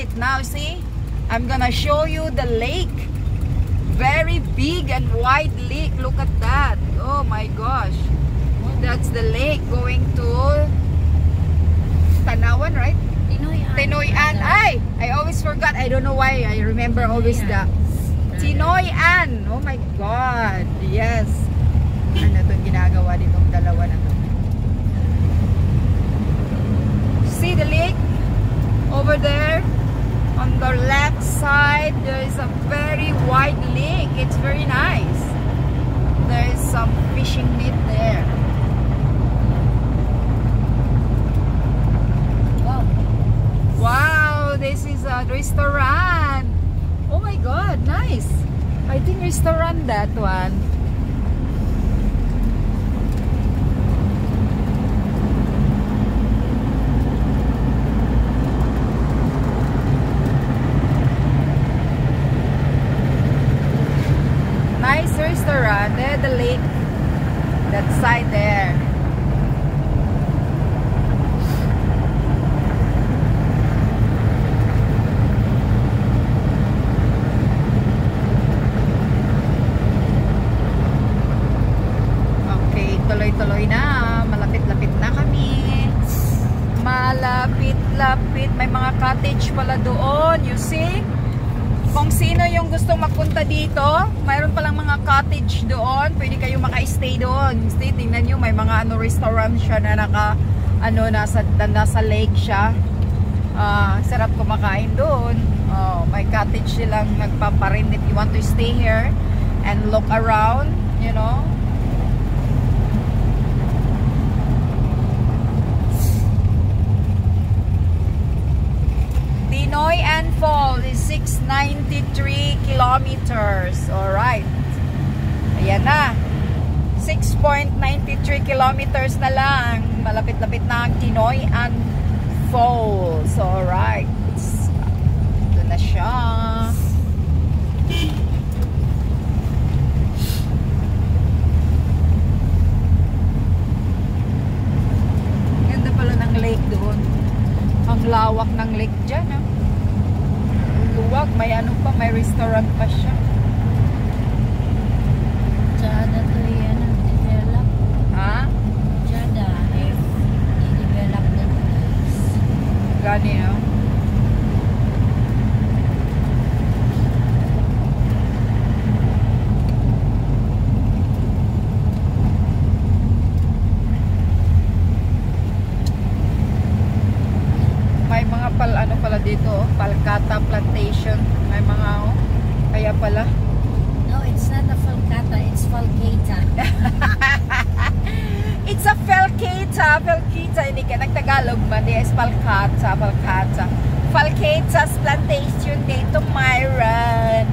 right, now see, I'm gonna show you the lake. Very big and wide lake. Look at that. Oh my gosh. That's the lake going to Tanawan, right? Tinoy-an. Ay, I always forgot. I don't know why. I remember always the Tinoy-an. Oh my God. Yes. Ano itong ginagawa ditong dalawa na to? See the lake over there? On the left side, there is a very wide lake. It's very nice. There is some fishing net there. Wow, this is a restaurant. Oh my God, nice. I think restaurant that one. Nice restaurant. There, the lake. That side there. Tuloy-tuloy na, malapit-lapit na kami, malapit-lapit, may mga cottage pala doon, you see, kung sino yung gustong magpunta dito, mayroon palang mga cottage doon, pwede kayo maka-stay doon. See, tingnan nyo, may mga restaurant siya na nasa lake siya. Sarap kumakain doon. May cottage silang nagpaparin if you want to stay here and look around, you know. Tinoy-an Falls is 693 kilometers. Alright. Ayan na. 6.93 kilometers na lang. Malapit-lapit na ang Tinoy-an Falls. Alright. Ito na siya. Ganda pala ng lake doon. Ang lawak ng lake dyan, ha? Luwag, may ano pa, may restaurant pa siya. Tsada to yan ang develop. Ha? Tsada, i-develop na to. Gani, no? Ano pala dito, Palkata Plantation. May mga, kaya pala. No, it's not a Falcata, it's Falcata. It's a Falcata. Falcata, hindi ka nagtagalog man. It's Palkata, Palkata. Falcata's Plantation dito, Myron.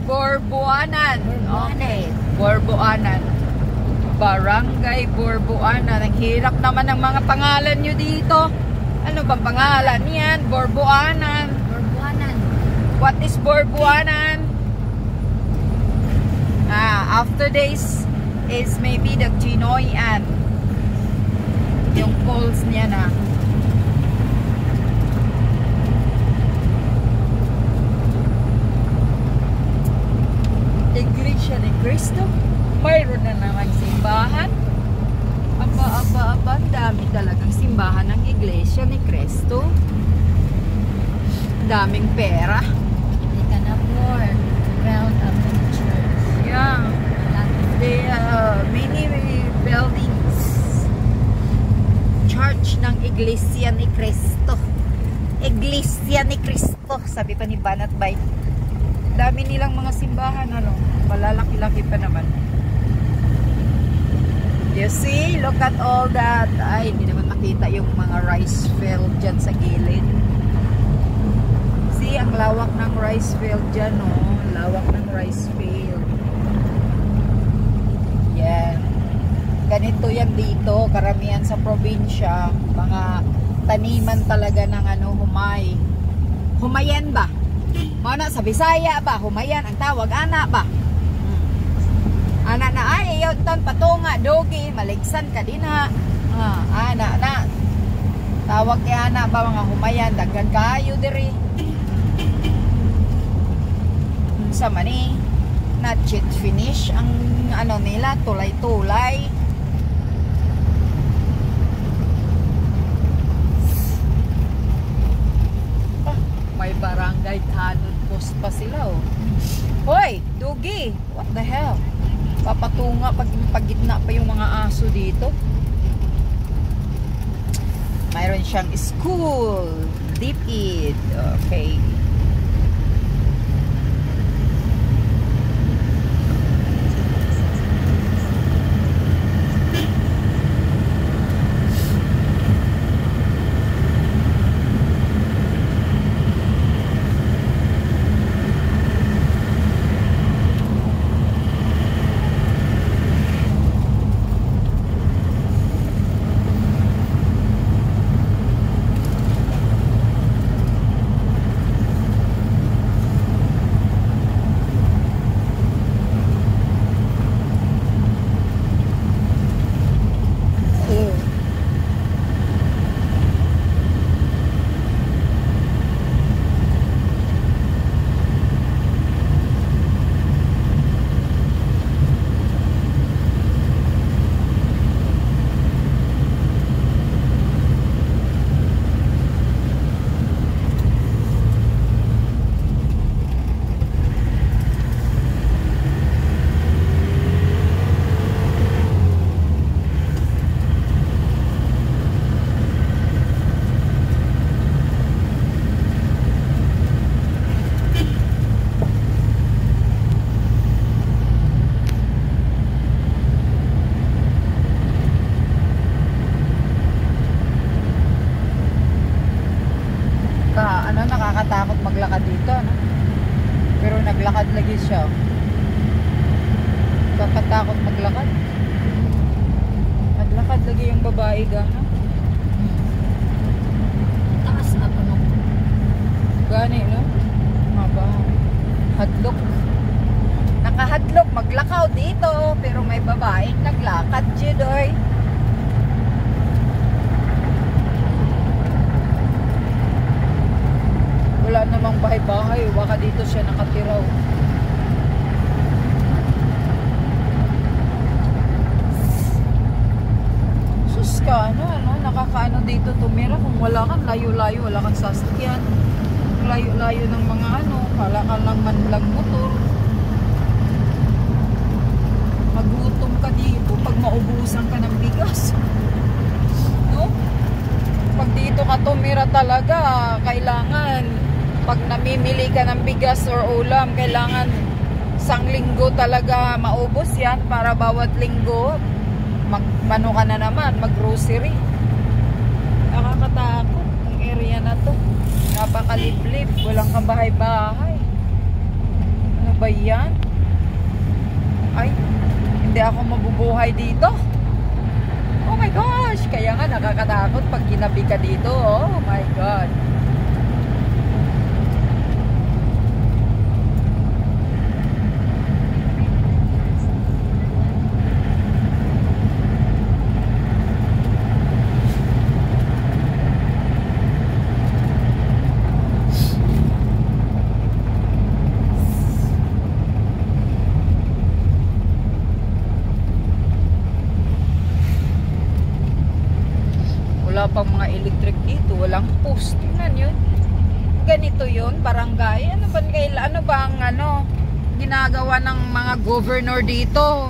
Borboanan. Okay. Borboanan. Barangay Borboanan. Ang hirap naman ng mga pangalan nyo dito. Ano bang pangalan niyan? Borboanan. Borboanan. What is Borboanan? After this is maybe the Tinoy-an. Yung falls niya na. Iglesia ni Cristo. Mayroon na naman simbahan. Aba, ang dami talagang simbahan ng Iglesia ni Cristo. Daming pera. They can afford to build a big church. Yeah. They many buildings. Church ng Iglesia ni Cristo. Iglesia ni Cristo. Sabi pa ni Banat Bay. Dami nilang mga simbahan, ano, malalaki-laki pa naman. You see, look at all that. Ay, hindi naman makita yung mga rice field dyan sa gilid. See, ang lawak ng rice field dyan, oh. Lawak ng rice field. ganito yan dito, karamihan sa probinsya, mga taniman talaga ng ano, humay. Humayan ba? Mana sa Bisaya ba? Humayan ang tawag, ana ba? Ana na ay ayaw tan patunga dogi, maligsan ka din ha. Ana na. Tawag kay ana ba mga humayan, daghan kayo diri. Sa mani, not yet finish ang ano nila, tulay-tulay. May barangay tanod post pa sila oh. Hoy, Dugi, what the hell? Papatunga pag gitna pa yung mga aso dito. Mayroon siyang school, DepEd. Okay. Nakakatakot maglakad dito, no? Pero naglakad lagi siya. Nakakatakot maglakad. Naglakad lagi yung babae ga, ha? Taas na pa nung. Gani, no? Maba. Hadlok. Nakahadlok, maglakaw dito. Pero may babaeng naglakad siya, doy. Wala namang bahay-bahay, baka dito siya nakatiraw. Sus ka, nakakaano dito tumira kung wala kang layo-layo, wala kang sasakyan. Layo-layo ng mga wala kang lang manlang motor. Magutom ka dito pag maubusan ka ng bigas. No? Pag dito ka tumira talaga, kailangan pag namimili ka ng bigas or ulam, kailangan isang linggo talaga maubos yan para bawat linggo magmano ka na naman, mag-grocery. Nakakatakot ang area na to. Napakaliblib, walang kabahay-bahay. Ano ba yan? Ay, hindi ako mabubuhay dito. Oh my gosh, kaya nga nakakatakot pag ginabi ka dito. Oh my God. Wala pang mga electric dito, walang post. Tingnan yun. Ganito yun, barangay. Ano ba ang ginagawa ng mga governor dito?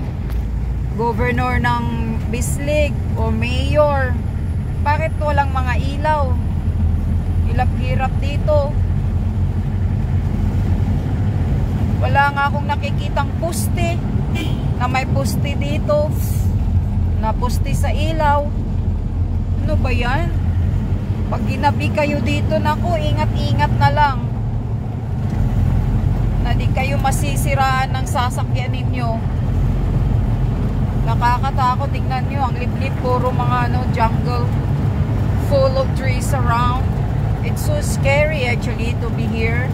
Governor ng Bislig o mayor. Bakit walang mga ilaw? Hilap-hirap dito. Wala nga akong nakikitang poste na may poste dito. Na poste sa ilaw. Ano ba yan? Pag ginabi kayo dito, naku, ingat-ingat na lang. Na di kayo masisiraan ng sasakyan ninyo. Nakakatakot. Tingnan nyo, ang liblib, puro mga ano, jungle, full of trees around. It's so scary actually to be here.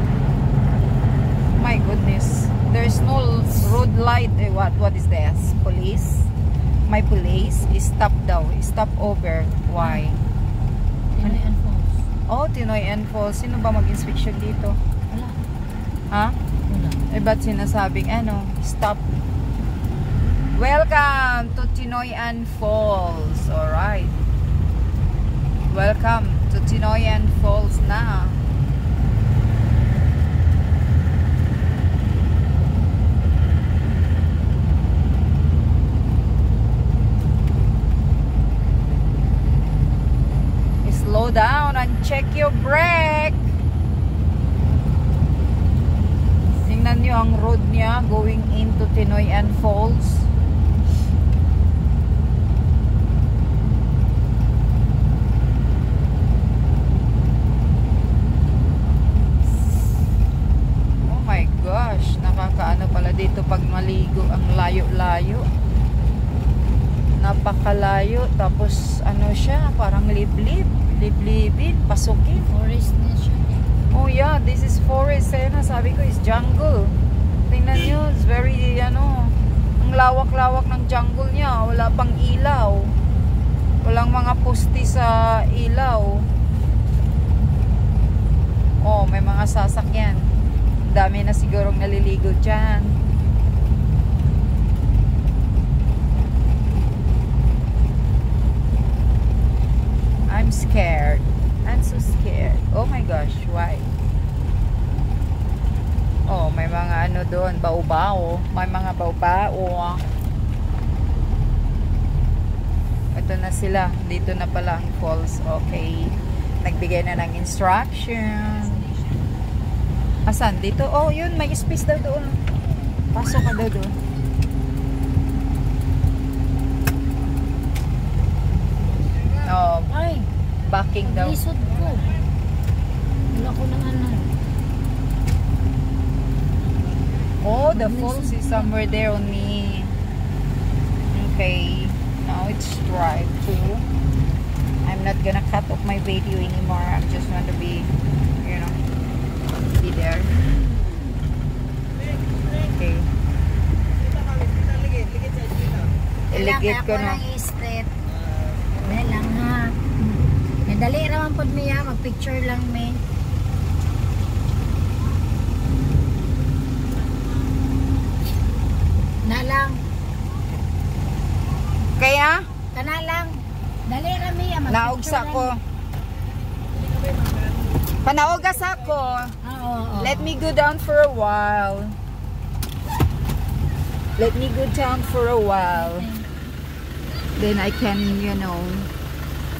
My goodness. There's no road light. What is this? Police? My police is stop daw. Stop over. Why? Tinoy and Falls. Oh, Tinoy and Falls. Sino ba mag-inspection dito? Wala. Ha? Wala. Eh, ba't sinasabing ano? Stop. Welcome to Tinoy and Falls. Alright. Welcome to Tinoy and Falls na. Slow down and check your brake. Tingnan nyo ang road niya going into Tinoy and Falls. Oh my gosh, nakakaano pala dito pag maligo, ang layo-layo. Napakalayo, tapos ano siya, parang liblib. Liblibin, pasukin. Forest na siya. Oh yeah, this is forest eh. Sabi ko is jungle. Tingnan nyo, it's very ano, ang lawak-lawak ng jungle niya. Wala pang ilaw. Walang mga poste sa ilaw. Oh, may mga sasakyan. Dami na sigurong naliligo dyan. I'm scared. I'm so scared. Oh my gosh, why? Oh, may mga ano doon, bao-bao. May mga bao-bao. Ito na sila. Dito na pala ang falls. Okay. Nagbigay na ng instruction. Asan? Dito? Oh, yun. May space daw doon. Pasok ka daw doon. Oh, Ay, backing daw. lisod ko. Wala ko ng ano. Oh, the falls is somewhere there on me. Okay. Now it's drive to. I'm not gonna cut off my video anymore. I'm just going to be, you know, be there. Okay. Iligit ko na. Step. Dali lang ha. Dali raman po niya. Mag-picture lang may. Na lang. Kaya? Kana lang. Dali rami ya. Naugsa ko. Panaugas ako. Oo. Let me go down for a while. Let me go down for a while. Then I can, you know,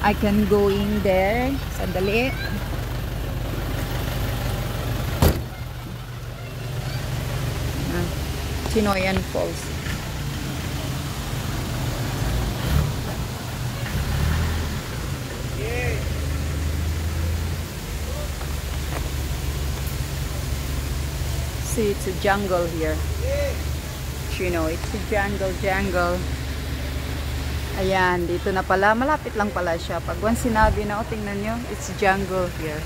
I can go in there. Sandali. Tinoyan Falls. See, it's a jungle here. You know, it's a jungle. Ayan, dito na pala. Malapit lang pala siya. Pag once sinabi na, oh, tingnan nyo, it's jungle here.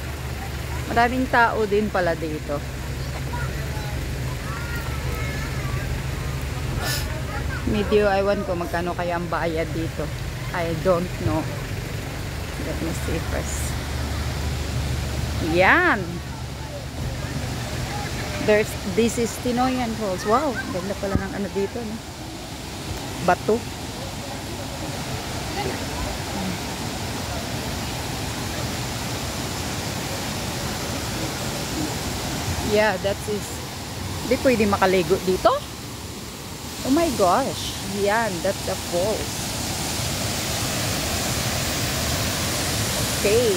Maraming tao din pala dito. Medyo, ewan ko magkano kaya ang bayad dito. I don't know. Let me see first. Yan. This is Tinoyan Falls. Wow, ganda pala ng ano dito, no? Bato. Yeah, that is. Hindi pwede makaligo dito. Oh my gosh. Yan, that's the falls. Okay.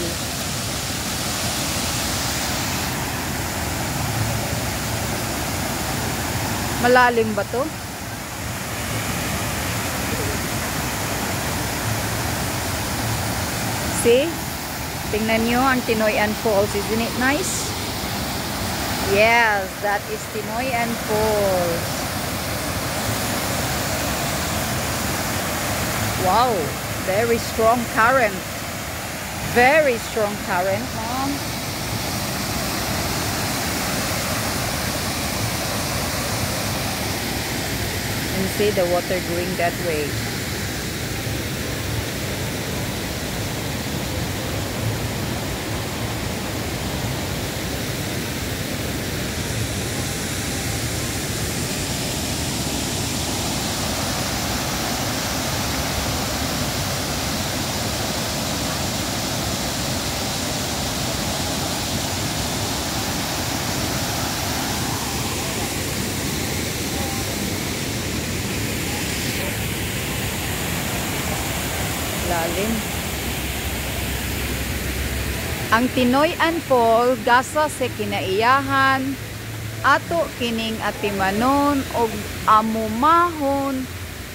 Malalim ba to? See? Tingnan nyo ang Tinoyan Falls. Isn't it nice? Yes, that is Tinoyan Falls. Wow, very strong current. Very strong current, Mom. And see the water going that way. Lalim. Ang Tinoy-an Fall gasa sa kinaiyahan ato kining atimanon og amumahon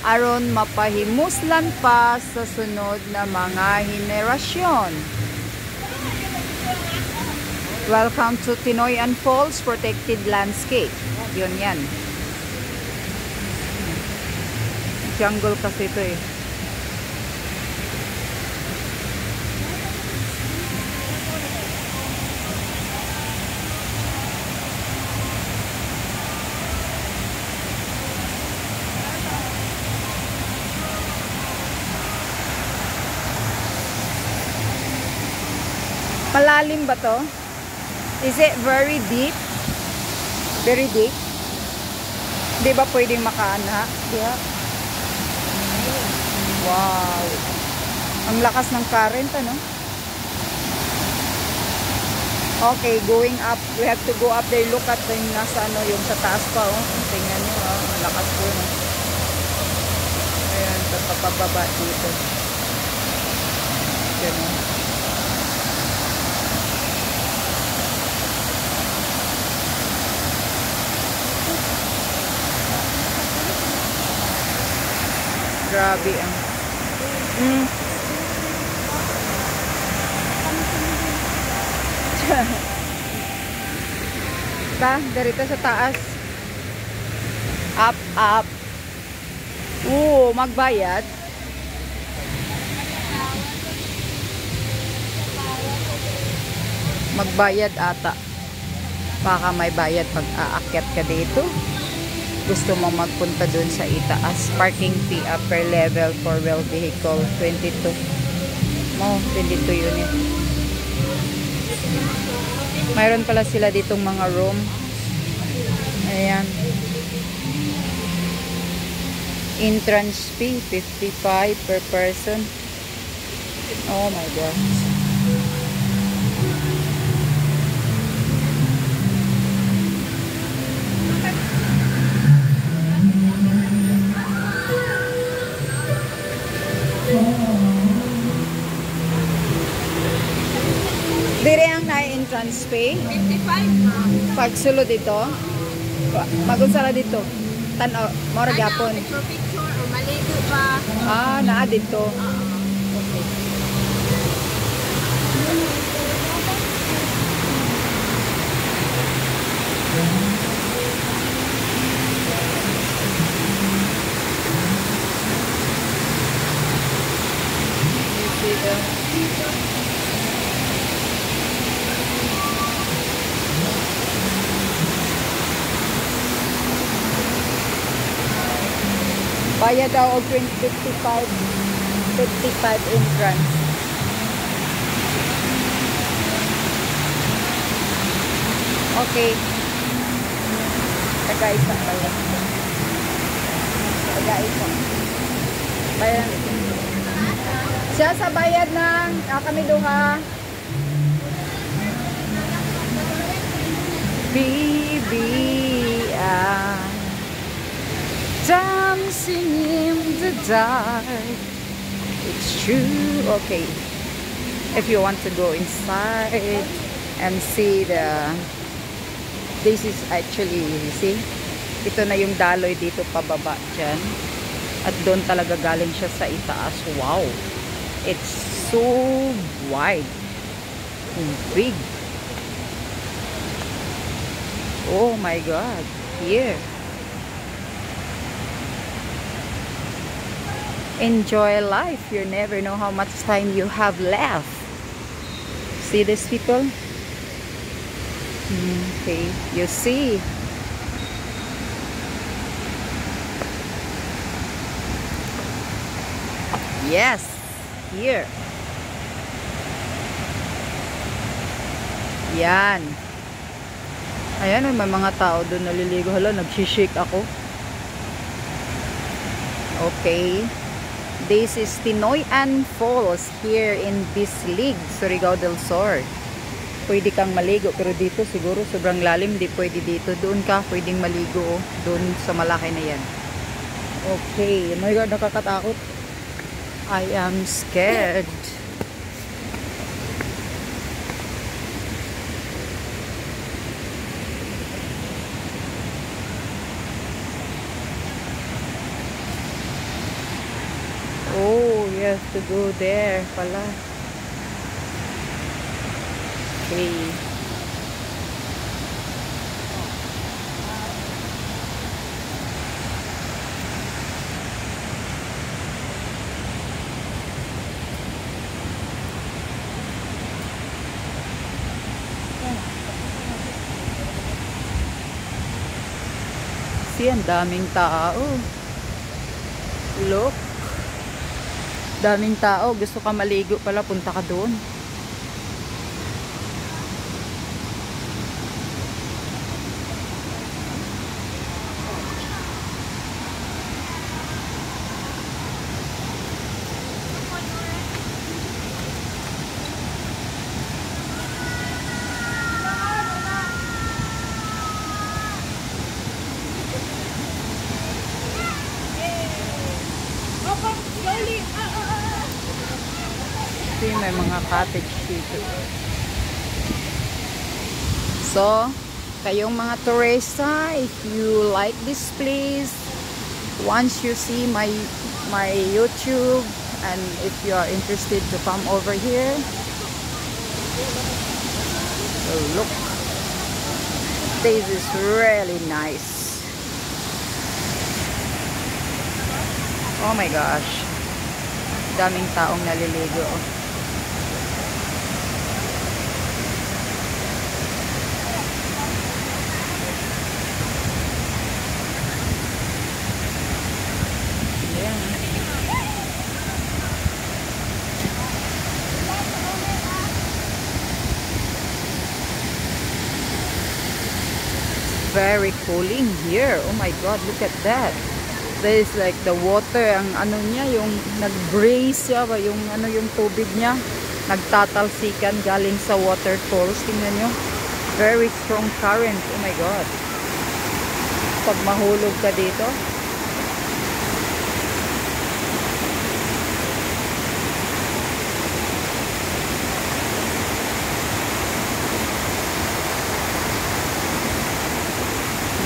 aron mapahimuslan pa sa sunod na mga henerasyon. Welcome to Tinoy-an Falls Protected Landscape. Yun yan. Jungle kasi ito eh. Malalim ba to? Is it very deep? Very deep? Di ba pwedeng makaana? Yeah. Wow. Ang lakas ng current, ano? Okay, going up. We have to go up there. Look at yung nasa ano, yung sa taas pa, oh. Tingnan nyo, oh. Ang lakas po, no? Ayan, papababa dito. Ganun. Grabe ang ta, darito sa taas. Up, up. Magbayad. Magbayad ata. Baka may bayad pag aakyat ka dito. Gusto mo magpunta dun sa itaas. Parking fee upper level for well vehicle 22. 22 unit. Mayroon pala sila ditong mga room. Ayan. Entrance fee 55 per person. Oh my gosh. Dire ang na-entrance fee? 55. Pag sulod dito? Magunsala dito? Tanaw, mora gyapon. Picture o maligo pa. Naa dito. Bayad daw og 55 entrance. Okay. Tagaisa pala. Tagaisa. Bayad. Siya sa bayad ng kami duha. BBI dancing in the dark. It's true. Okay. If you want to go inside and see this is actually, see? Ito na yung daloy dito pababa dyan. At doon talaga galing siya sa itaas. Wow. It's so wide. Big. Oh my God. Here. Enjoy life. You never know how much time you have left. See these people? Okay, you see. Yes, here. Yan. Ayan, may mga tao doon naliligo. Hala, nagsishake ako. Okay. This is Tinoyan Falls here in Bislig, Surigao del Sur. Pwede kang maligo, pero dito siguro sobrang lalim, di pwede dito. Doon ka pwedeng maligo, oh. Doon sa malaki na yan. Okay. Oh my God, nakakatakot. I am scared. Oh, you have to go there pala. Okay. See, ang daming tao. Look. Daming tao. Gusto ka maligo pala, punta ka doon. See, may mga cottage dito. So, kayong mga turista, if you like this place, once you see my YouTube, and if you are interested to come over here, oh, look, this is really nice. Oh my gosh, daming taong naliligo. Very cooling here. Oh my God, look at that. There is like the water, ang ano niya, yung nag-brace siya ba, yung ano yung tubig niya, nagtatalsikan galing sa waterfalls. Tingnan nyo. Very strong current. Oh my God. Pag mahulog ka dito.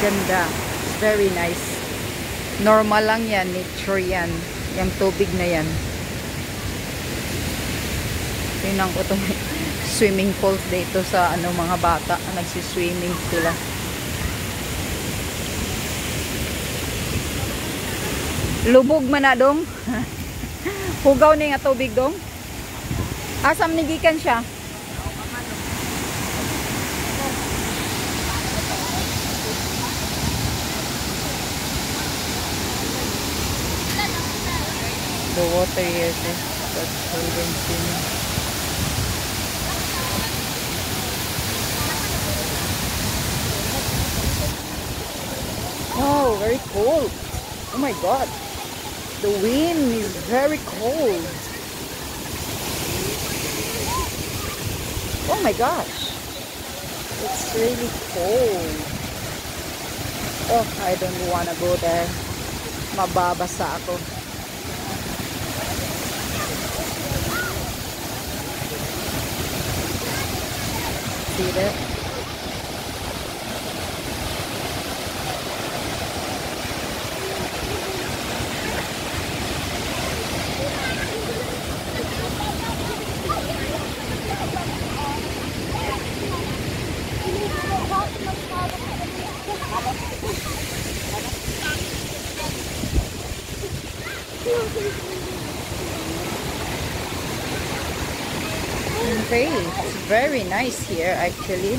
Ganda. Very nice. Normal lang yan. Nature yan. Yung tubig na yan. Tingnan ko itong swimming pools dito sa ano, mga bata. Nagsiswimming sila. Lubog man na dong. Hugaw ni nga tubig dong. Asam nigikan siya. The water here is for children swimming. Oh, very cold. Oh my God. The wind is very cold. Oh my gosh. It's really cold. Oh, I don't want to go there. Mababasa ako. See that? Okay, it's very nice here actually.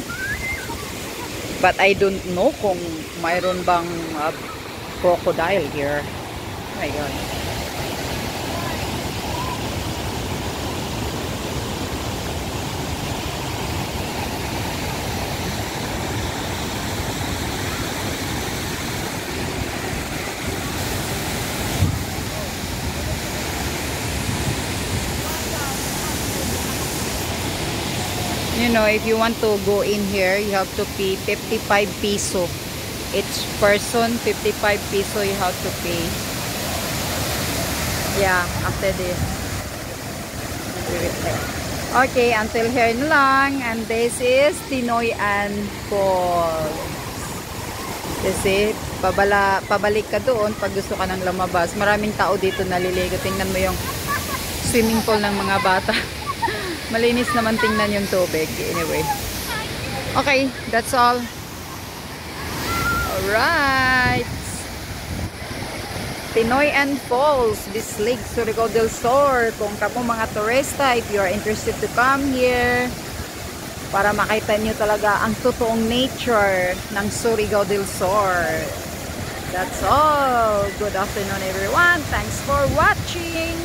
But I don't know kung mayroon bang crocodile here. Oh my God. You know, if you want to go in here, you have to pay 55 peso. Each person, 55 peso you have to pay. Yeah, after this. Okay, until here na lang. And this is Tinoyan Falls. Kasi, pabalik ka doon pag gusto ka nang lumabas. Maraming tao dito naliligo. Tingnan mo yung swimming pool ng mga bata. Malinis naman tingnan yung tubig. Anyway. Okay, that's all. Alright. Tinoyan Falls, this Lake Surigao del Sur. Kung kapo mga turista, if you are interested to come here, para makita nyo talaga ang totoong nature ng Surigao del Sur. That's all. Good afternoon everyone. Thanks for watching.